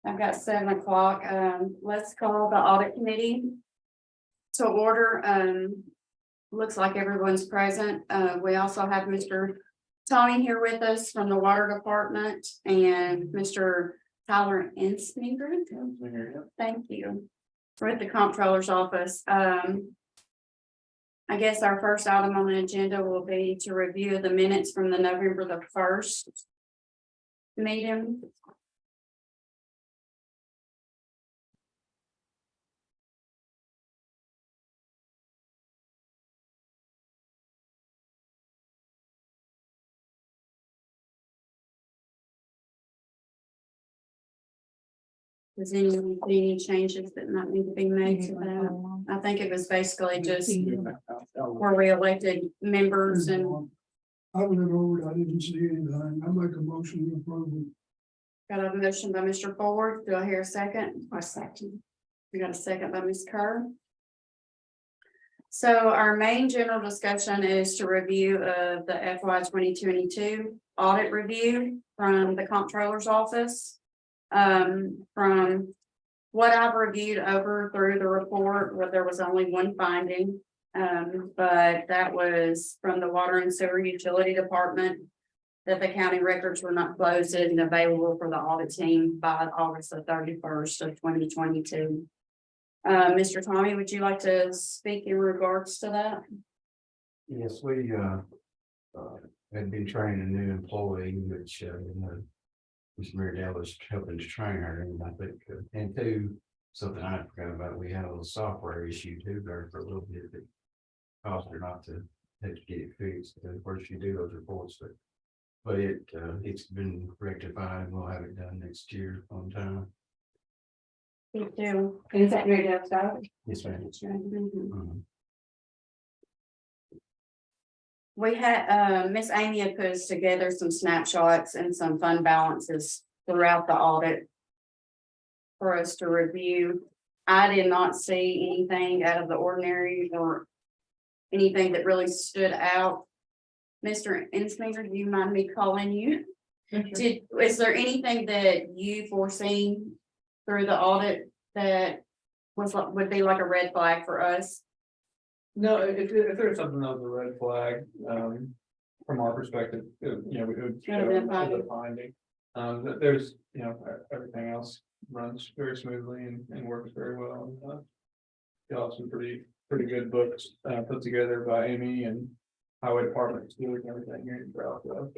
I've got 7 o'clock. Let's call the audit committee to order. Looks like everyone's present. We also have Mr. Tommy here with us from the water department and Mr. Tyler Insminger. Thank you. We're at the comptroller's office. I guess our first item on the agenda will be to review the minutes from the November the 1st meeting. Does any changes that might need to be made to that? I think it was basically just where we elected members and I went over it, I didn't see anything, I make a motion to approve it. got a motion by Mr. Ford. Do I hear a second? I second. We got a second by Ms. Kerr. So our main general discussion is to review of the FY 2022 audit review from the comptroller's office. From what I've reviewed over through the report, where there was only one finding. But that was from the water and sewer utility department, that the county records were not closed and available for the audit team by August the 31st of 2022. Mr. Tommy, would you like to speak in regards to that? Yes, we had been training a new employee, which Ms. Marydale was helping to train her, and I think, and two, something I forgot about, we had a little software issue too there for a little bit that caused her not to have to get it fixed. Of course, you do those reports, but it's been rectified, and we'll have it done next year on time. Me too. Is that your dad's daughter? Yes, ma'am. Mhm. We had, Miss Amy had put us together some snapshots and some fund balances throughout the audit for us to review. I did not see anything out of the ordinary or anything that really stood out. Mr. Insminger, do you mind me calling you? Is there anything that you foreseen through the audit that would be like a red flag for us? No, if there's something that was a red flag, from our perspective, we would show Should have been as a finding. There's, everything else runs very smoothly and works very well. Got some pretty good books, put together by Amy and highway department, and everything here in Brownsville.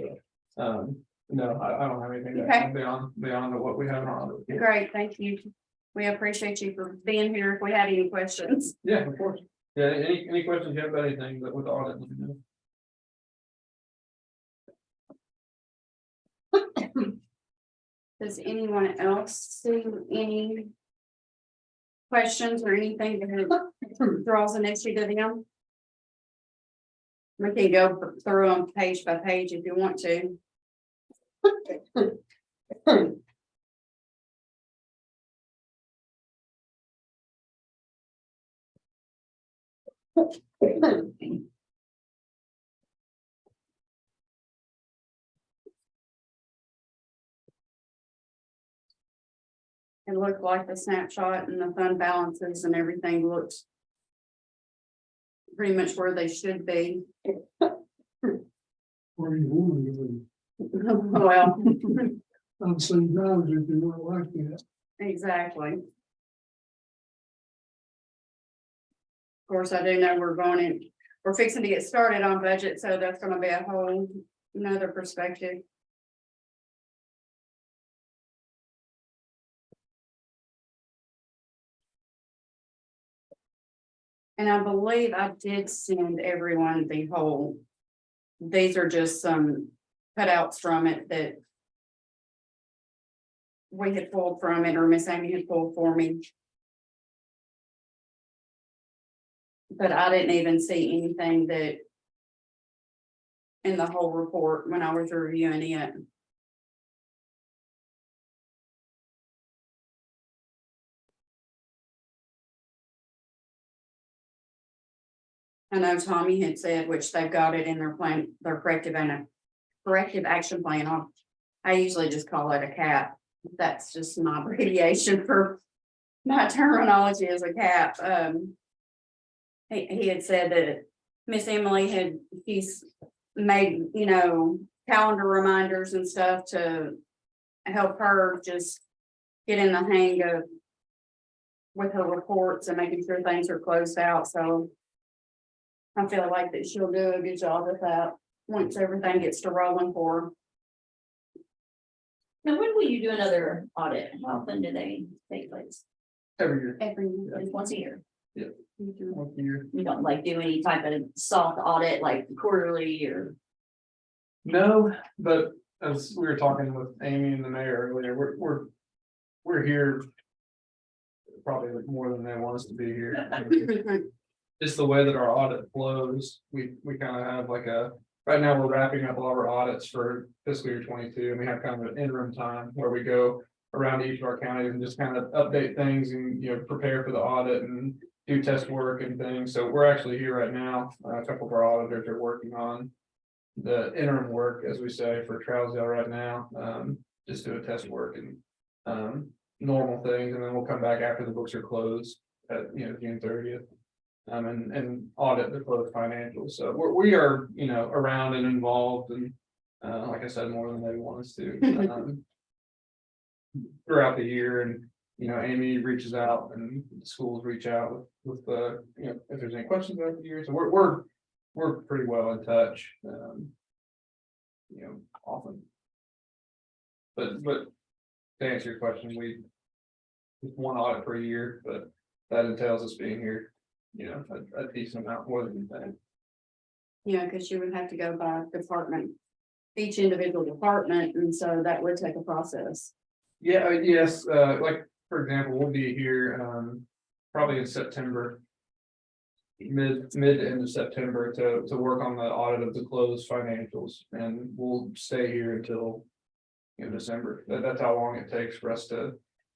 So, no, I don't have anything Okay. beyond what we have on. Great, thank you. We appreciate you for being here if we had any questions. Yeah, of course. Yeah, any questions you have about anything that with the audit? Let me know. Does anyone else see any questions or anything that draws an issue to them? We can go through them page by page if you want to. It looked like the snapshot and the fund balances and everything looks pretty much where they should be. Where you want to Well, go. I've seen times if you weren't like that. exactly. Of course, I do know we're fixing to get started on budget, so that's gonna be a whole another perspective. And I believe I did send everyone the whole. These are just some cutouts from it that we had pulled from it, or Miss Amy had pulled for me. But I didn't even see anything that in the whole report when I was reviewing it. I know Tommy had said, which they've got it in their plan, their corrective action plan. I usually just call it a CAP. That's just my abbreviation for my terminology as a cap. He had said that Miss Emily he's made, calendar reminders and stuff to help her just get in the hang of with her reports and making sure things are closed out, so I feel like that she'll do a good job with that once everything gets to rolling for her. Now, when will you do another audit? How often do they take place? Every year. Every year. Just once a year. Mhm. Once a year. You don't like do any type of soft audit like quarterly or? No, but as we were talking with Amy and the mayor earlier, we're here. Probably like more than they want us to be here. Just the way that our audit flows, we kind of have like right now, we're wrapping up all our audits for fiscal year 22, and we have kind of an interim time where we go around each of our counties and just kind of update things and, prepare for the audit and do test work and things. So we're actually here right now. A couple of our auditors are working on the interim work, as we say, for Trousdale right now, just do a test work and normal things, and then we'll come back after the books are closed at June 30th. And audit the closed financials. So we are, around and involved and like I said, more than they want us to. Throughout the year, and Amy reaches out and the schools reach out with if there's any questions about the year. So we're pretty well in touch. Often. But to answer your question, we just one audit per year, but that entails us being here, a decent amount more than that. Yeah, because you would have to go by department, each individual department, and so that would take a process. Yeah, yes, like, for example, we'll be here, probably in September. Mid to end of September to work on the audit of the closed financials, and we'll stay here until. December, that's how long it takes for us to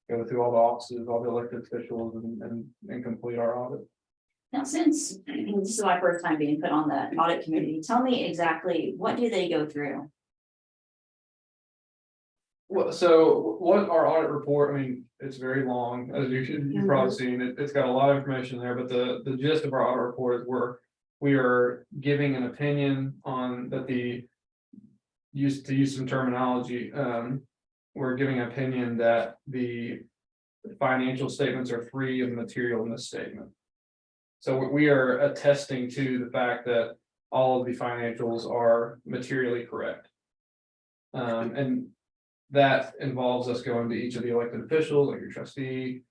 go through all the offices, all the elected officials and complete our audit. Now, since this is my first time being put on the audit committee, tell me exactly what do they go through? Well, so what our audit report, I mean, it's very long, as you've probably seen it, it's got a lot of information there, but the gist of our audit report is we are giving an opinion on that to use some terminology, we're giving an opinion that the financial statements are free of material misstatement. So we are attesting to the fact that all of the financials are materially correct. And that involves us going to each of the elected officials, like your trustee,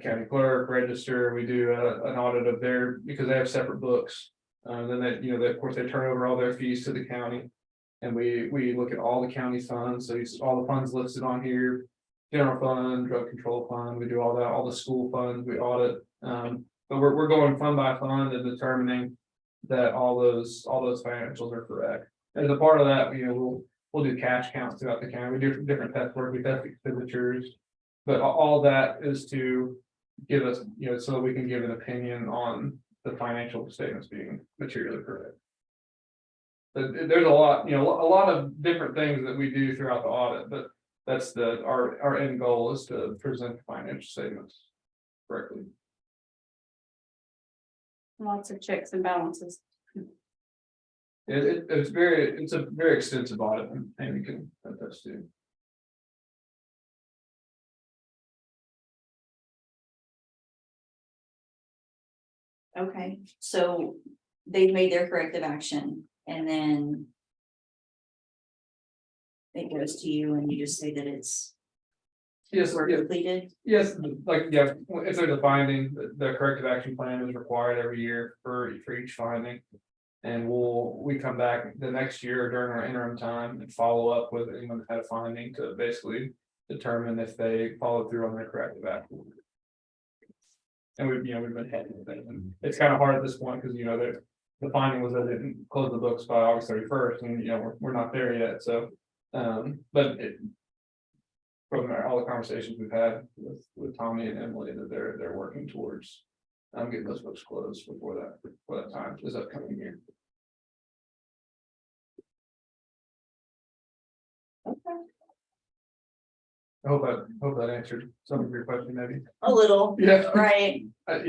county clerk, register. We do an audit of because they have separate books. Then of course, they turn over all their fees to the county. And we look at all the county funds, so all the funds listed on here, general fund, drug control fund, we do all that, all the school funds, we audit. But we're going fund by fund and determining that all those financials are correct. As a part of that, we'll do cash counts throughout the county, we do different test work, we test expenditures. But all that is to give us, so that we can give an opinion on the financial statements being materially correct. But there's a lot, a lot of different things that we do throughout the audit, but that's our end goal is to present the financial statements correctly. Lots of checks and balances. It's a very extensive audit, and Amy can attest to. Okay, so they've made their corrective action and then it goes to you and you just say that it's Yes, work yeah, completed. yes, if there's a finding, the corrective action plan is required every year for each finding. And we come back the next year during our interim time and follow up with anyone that had a finding to basically determine if they followed through on their corrective action. And we've been happy with it. And it's kind of hard at this point because the finding was that they didn't close the books by August 31st, and we're not there yet. So, but from all the conversations we've had with Tommy and Emily, that they're working towards getting those books closed before that time is upcoming year. Okay. hope that answered some of your question, maybe. A little, Yeah. right? A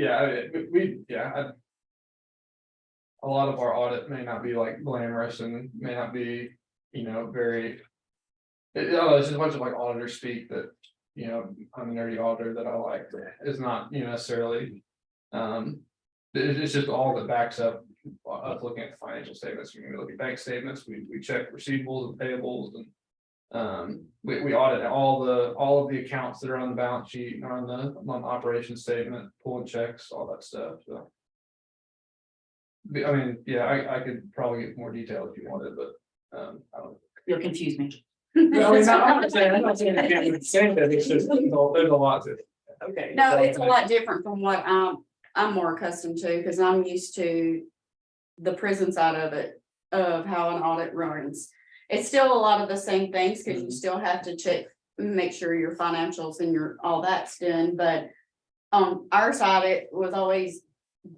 lot of our audit may not be like glamorous and may not be, very. It's just a bunch of like auditor speak that, I'm a nerdy auditor that I like, is not, necessarily. It's just all that backs up us looking at the financial statements. We look at bank statements, we check receivables and payables and. We audit all of the accounts that are on the balance sheet, and on the operation statement, pulling checks, all that stuff, so. I mean, yeah, I could probably get more detail if you wanted, but, I don't. You'll confuse me. No, I'm not saying I can't say that, it's just, there's a lot to it. Okay. No, it's a lot different from what I'm more accustomed to, because I'm used to the prison side of it, of how an audit runs. It's still a lot of the same things, because you still have to check, make sure your financials and your, all that's done, but on our side, it was always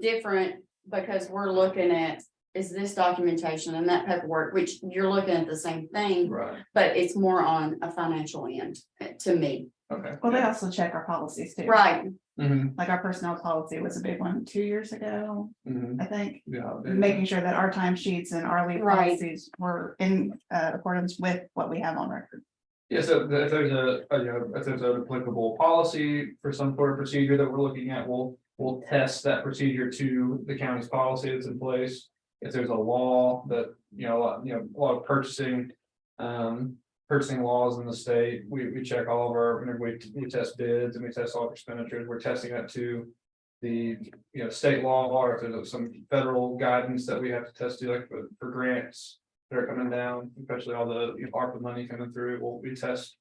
different, because we're looking at, is this documentation and that paperwork, which you're looking at the same thing, Right, but it's more on a financial end, to me. okay. Well, they also check our policies too. Right, Mhm, Like our personnel policy was a big one 2 years ago, mhm, I think. yeah. Making sure that our timesheets and our leave Right. policies were in accordance with what we have on record. Yeah, so if there's if there's an applicable policy for some sort of procedure that we're looking at, we'll test that procedure to the county's policy that's in place. If there's a law that, a lot of purchasing, purchasing laws in the state, we check all of our, whenever we test bids and we test all expenditures, we're testing that to the, state law, or if there's some federal guidance that we have to test to, like for grants that are coming down, especially all the ARPA money coming through, we test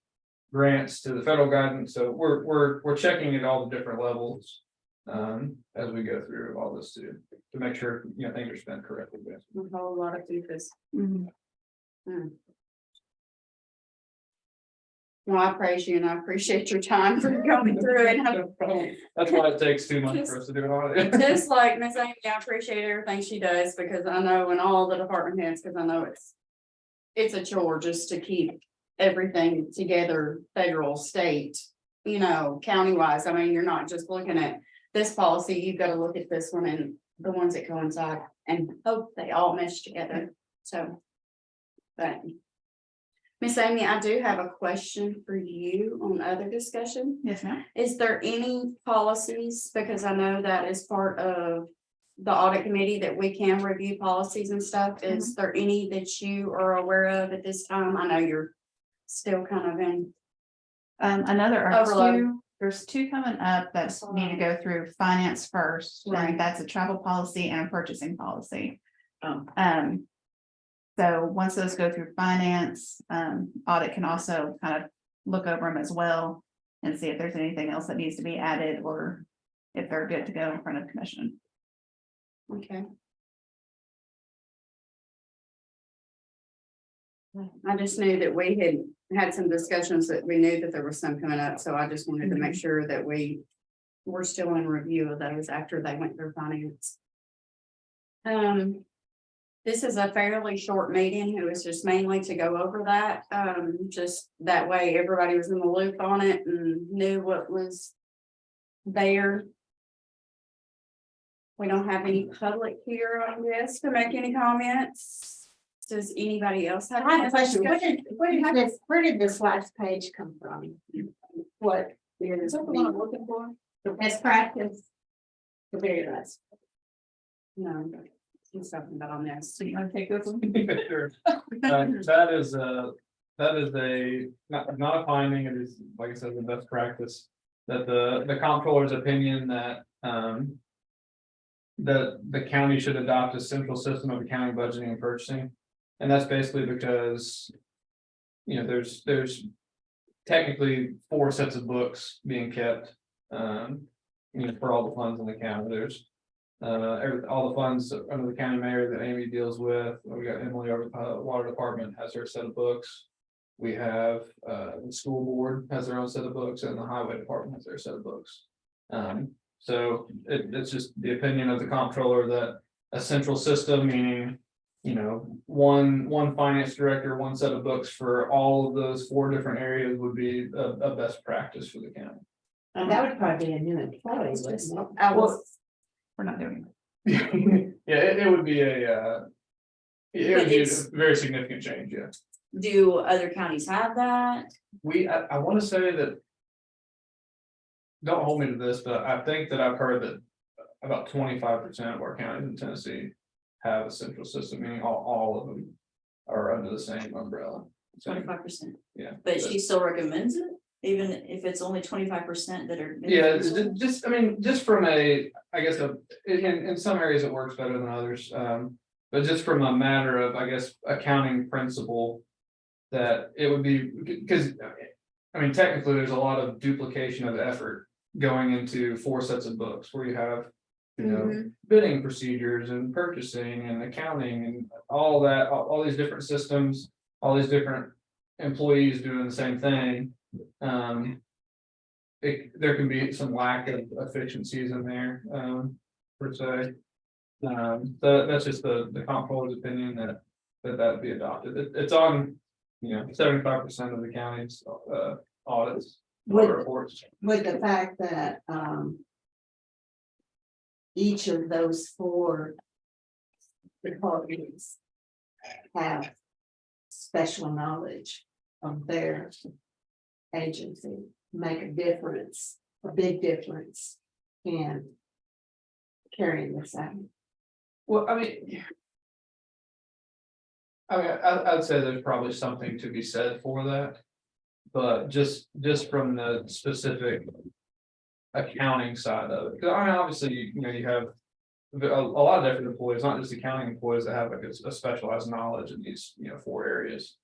grants to the federal guidance, so we're checking at all the different levels. As we go through all this to make sure, things are spent correctly. a whole lot of people. Well, I praise you and I appreciate your time for going through it. That's why it takes 2 months for us to do an audit. Just like Miss Amy, I appreciate everything she does, because I know in all the department heads, because I know it's a chore just to keep everything together, federal, state, county wise. I mean, you're not just looking at this policy, you've got to look at this one and the ones that coincide and hope they all mesh together, so. But Miss Amy, I do have a question for you on other discussion. Yes, ma'am. Is there any policies, because I know that is part of the audit committee, that we can review policies and stuff, is there any that you are aware of at this time? I know you're still kind of in. Overload. There's two coming up that need to go through finance first, Right. and that's a travel policy and a purchasing policy. Oh. So once those go through finance, audit can also kind of look over them as well and see if there's anything else that needs to be added, or if they're good to go in front of commission. Okay. I just knew that we had some discussions, that we knew that there was some coming up, so I just wanted to make sure that we were still in review of those after they went through finance. This is a fairly short meeting. It was just mainly to go over that, just that way everybody was in the loop on it and knew what was there. We don't have any public here on this to make any comments. Does anybody else have? I have a question. any Where did this last page come from? What? Is that the one I'm looking for? The best practice? The very last. No, he's talking about on this. So you want to take this one? Sure. That is not a finding, it is, like I said, the best practice. That the comptroller's opinion that the county should adopt a central system of accounting, budgeting and purchasing. And that's basically because, there's technically 4 sets of books being kept. For all the funds in the county, there's all the funds under the county mayor that Amy deals with. We got Emily over the water department has her set of books. We have the school board has their own set of books, and the highway department has their set of books. So it's just the opinion of the comptroller that a central system, meaning you know, one finance director, one set of books for all of those 4 different areas would be a best practice for the county. And that would probably be a new employee, wouldn't it? I was, We're not doing Yeah, it would be it But would be a it's- very significant change, yeah. Do other counties have that? I wanna say that. Don't hold me to this, but I think that I've heard that about 25% of our counties in Tennessee have a central system, meaning all of them are under the same umbrella. So, 25%, yeah. but she still recommends it, even if it's only 25% that are. Yeah, just, I mean, just from I guess, in some areas it works better than others, but just from a matter of, I guess, accounting principle. That it would be, because, I mean, technically, there's a lot of duplication of effort going into 4 sets of books where you have. You know, bidding procedures and purchasing and accounting and all that, all these different systems, all these different employees doing the same thing. There can be some lack of efficiencies in there, per se. That's just the comptroller's opinion that be adopted. It's on, 75% of the county's audits or With- reports. With the fact that, each of those 4 departments have special knowledge of their agency, make a difference, a big difference in carrying this out. Well, I'd say there's probably something to be said for that. But just from the specific accounting side of it, because obviously, you have a lot of different employees, not just accounting employees that have like a specialized knowledge in these, 4 areas.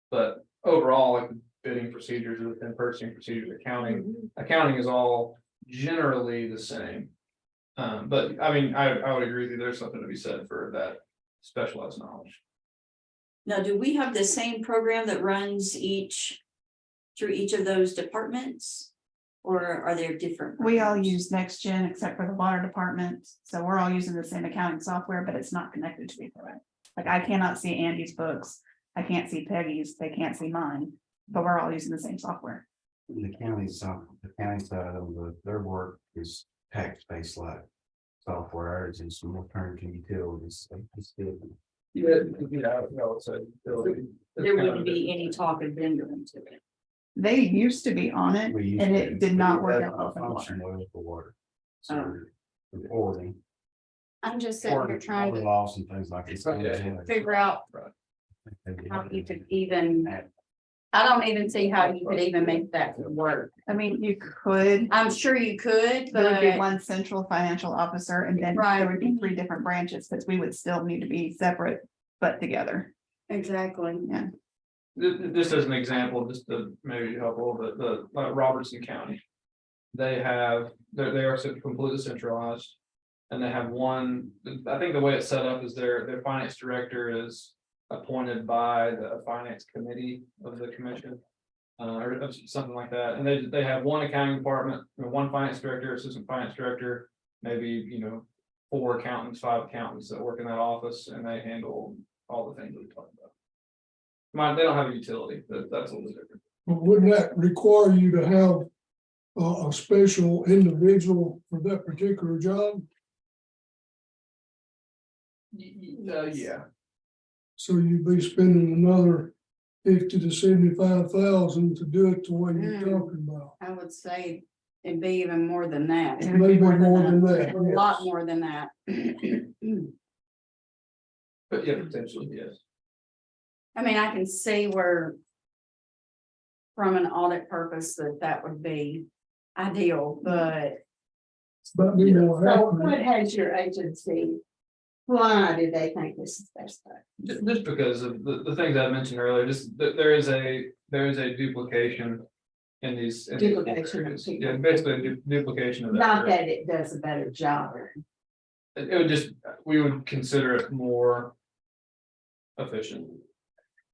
But overall, like bidding procedures and purchasing procedures, accounting is all generally the same. But I would agree that there's something to be said for that specialized knowledge. Now, do we have the same program that runs through each of those departments? Or are there different? We all programs? use Next Gen except for the water department, so we're all using the same accounting software, but it's not connected to each other. Like I cannot see Andy's books, I can't see Peggy's, they can't see mine, but we're all using the same software. The county side of their work is tax-based like software, ours is more turnkey utilities. Yeah, I would say. There wouldn't be any talk of vendor into it. They used to be on it We used and to- it did not work that's out well not for the water. function well for water. Oh. So reporting, I'm just sitting here trying to loss and things like this. figure out how you could even, I don't even see how you could even make that work. I mean, you could, I'm sure you could, there would be but one central financial officer and then Right. there would be 3 different branches, because we would still need to be separate but together. exactly. Just as an example, just to maybe help a little bit, the Robertson County. They are completely centralized. And they have one, I think the way it's set up is their finance director is appointed by the finance committee of the commission. Or something like that, and they have one accounting department, one finance director, assistant finance director, maybe, 4 accountants, 5 accountants that work in that office, and they handle all the things we talked about. They don't have a utility, that's a little different. But wouldn't that require you to have a special individual for that particular job? Yeah, So you'd be spending another 50 to 75,000 to do it the way you're talking about. I would say it'd be even more than that. It would be Maybe more than that. A lot yes. more than that. but yeah, potentially, yes. I mean, I can see where. From an audit purpose that would be ideal, but But be more So what accurate. has your agency, why do they think this is best? Just because of the things I mentioned earlier, just that there is a duplication in these. Duplication of areas. people. Yeah, basically a duplication of that. Not that it does a better job or. It would just, we would consider it more efficient.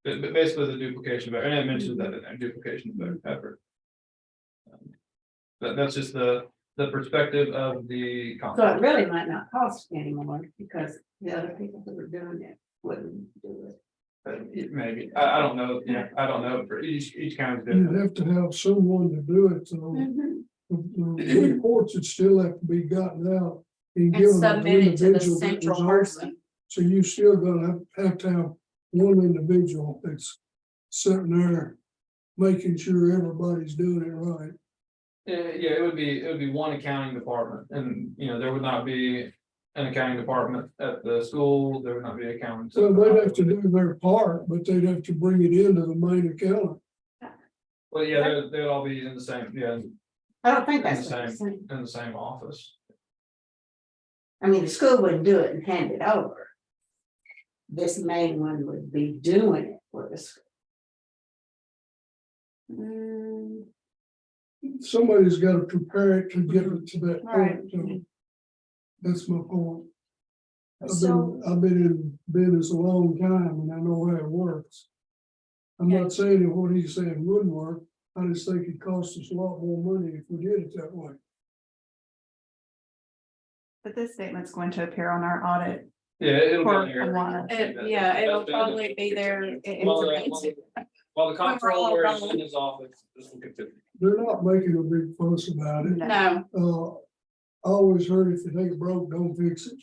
But basically the duplication of, and it mentions that in there, duplication of the effort. That's just the perspective of the. So it really might not cost anymore because the other people who are doing it wouldn't do it. Maybe, I don't know, yeah, I don't know, for each county's You different. have to have someone to do it, so Mhm. the reports would still have to be gotten out. And And given to the submitted to the individual that central was on it. person. So you still gonna have to have one individual that's sitting there making sure everybody's doing it right. Yeah, it would be one accounting department, and, you know, there would not be an accounting department at the school, there would not be accountants. So they'd have to do their part, but they'd have to bring it into the main account. Well, yeah, they'd all be in the same, yeah, I don't think in the that's what I'm same, saying. in the same office. I mean, the school wouldn't do it and hand it over. This main one would be doing it for the school. Mm, Somebody's gotta prepare it to get it to that Right. point, so. That's my point. So- I've been in business a long time and I know how it works. I'm Yeah. not saying that what he's saying wouldn't work, I just think it costs us a lot more money if we did it that way. But this statement's going to appear on our audit. Yeah, it'll For be there. a while. yeah, it'll probably be there. While the comptroller is in his office, this will continue. They're not making a big fuss about it. No, I always heard if it ain't broke, don't fix it.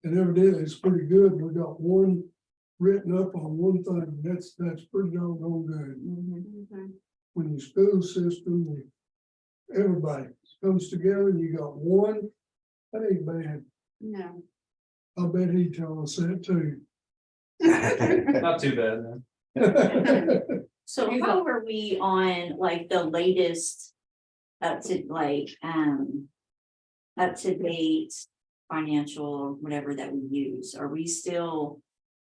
And evidently it's pretty good. We got one written up on one thing. That's pretty doggone good. mhm, When your school system, everybody comes together and you got one, that ain't bad. no. I bet he'd tell us that too. Not too bad, then. So how are we on like the latest? Up to like, up to date financial, whatever that we use, are we still?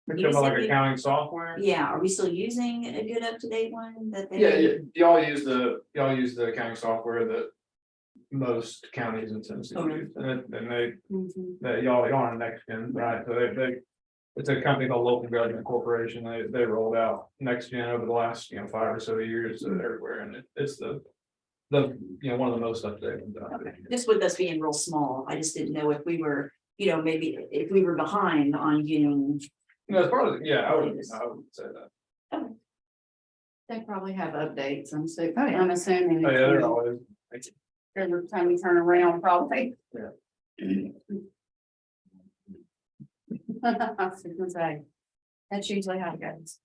You're talking about like using- accounting software? Yeah, are we still using a good up to date one that they? Yeah, y'all use the accounting software that most counties in Tennessee Okay. use, and they, Mhm. that y'all on next gen, right, so they. It's a company called Local Government Corporation, they rolled out next gen over the last, 5 or so years everywhere, and it's the. One of the most up-to-date ones out there. Just with us being real small, I just didn't know if we were, maybe if we were behind on getting. As part of, I would say that. They probably have updates, I'm Oh, yeah. I'm assuming. Oh, yeah, they're always. Every time you turn around, probably. Yeah. I was gonna say, that's usually how it goes.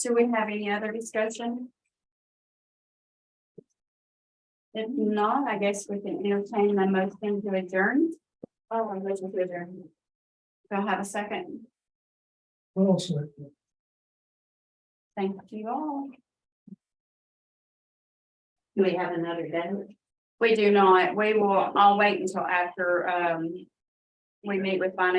Do we have any other discussion? If not, I guess we can entertain my motion to adjourn. Oh, I'm motion to adjourn. Do I have a second? Also, Thank you all. Do we have another day? We do not, I'll wait until after, we meet with finance